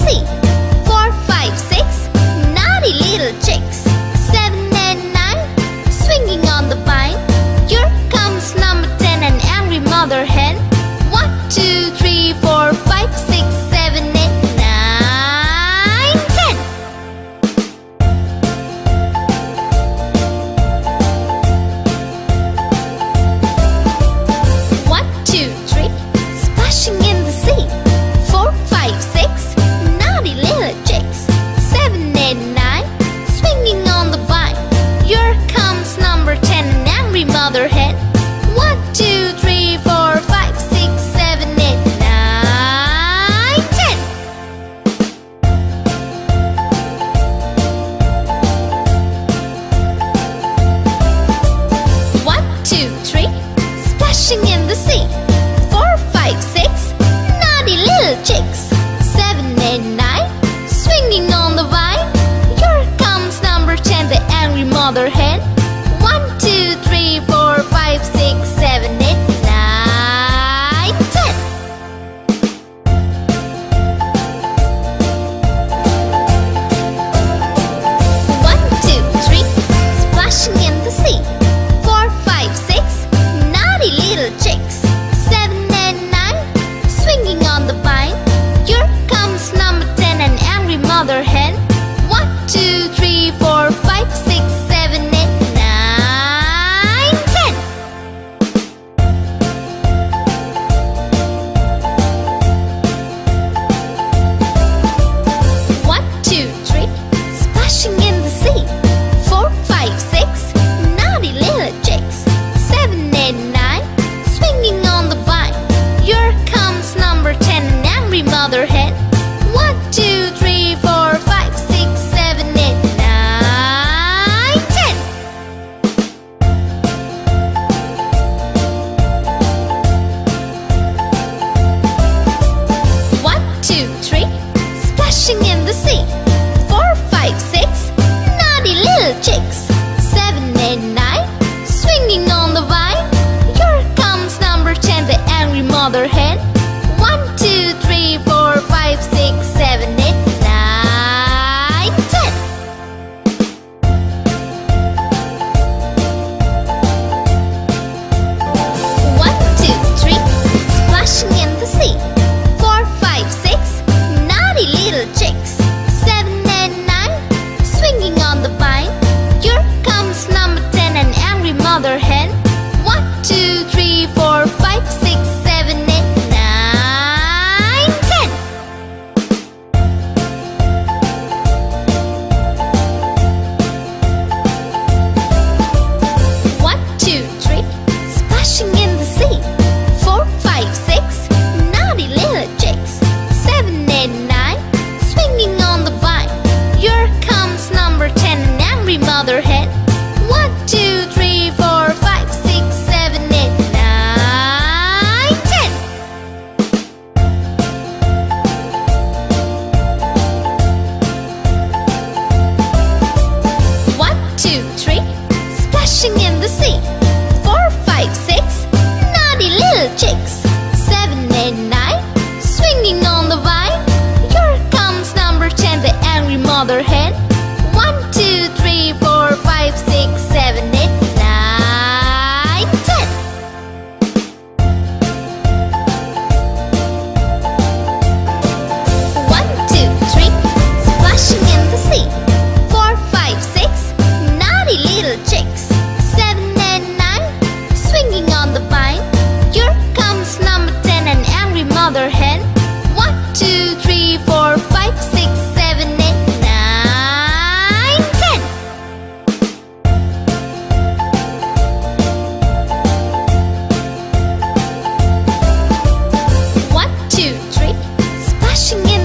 sea. 4, 5, 6, naughty little chicks. 7 and 9, swinging on the vine. Here comes number 10, an angry mother hen. 1, 2, 3, 4, 5, 6, 7, 8, 9, 10. 1, 2, 3, splashing in the sea. 4, 5, 6, naughty little chicks. 7, 8, 9, swinging on the vine. Here comes number 10, an angry mother hen. 1, 2, 3, 4, 5, 6, 7, 8, 9, 10. 1, 2, 3, splashing in the sea. 4, 5, 6, naughty little chicks. 7, 8, 9, swinging on the vine. Here comes number 10, the angry mother hen. 1, 2, 3, 4, 5, 6, 7, 8, 9, 10. 1, 2, 3, splashing in the sea. 4, 5, 6, naughty little chicks. 7 and 9, swinging on the vine. Here comes number 10, an angry mother hen. 1, 2, 3, 4, 5, 6, 7, 8, 9, 10. 1, 2, 3, splashing in the sea. 4, 5, 6, naughty little chicks. 7, 8, 9, swinging on the vine. Here comes number 10, an angry mother hen. 1, 2, 3, 4, 5, 6, 7, 8, 9, 10. 1, 2, 3, splashing in the sea. 4, 5, 6, naughty little chicks. 7, 8, 9, swinging on the vine. Here comes number 10, the angry mother hen. 1, 2, 3, 4, 5, 6, 7, 8, 9, 10. 1, 2, 3, splashing in the sea. 4, 5, 6, naughty little chicks. 7 and 9, swinging on the vine. Here comes number 10, an angry mother hen. 1, 2, 3, 4, 5, 6, 7, 8, 9, 10. 1, 2, 3, splashing in the sea. 4, 5, 6, naughty little chicks. 7, 8, 9, swinging on the vine. Here comes number 10, an angry mother hen. 1, 2, 3, 4, 5, 6, 7, 8, 9, 10. 1, 2, 3, splashing in the sea. 4, 5, 6, naughty little chicks. 7, 8, 9, swinging on the vine. Here comes number 10, the angry mother hen. 1, 2, 3, 4, 5, 6, 7, 8, 9, 10. 1, 2, 3, splashing in the sea. 4, 5, 6, naughty little chicks. 7 and 9, swinging on the vine. Here comes number 10, an angry mother hen. 1, 2, 3, 4, 5, 6, 7, 8, 9, 10. 1, 2, 3, splashing in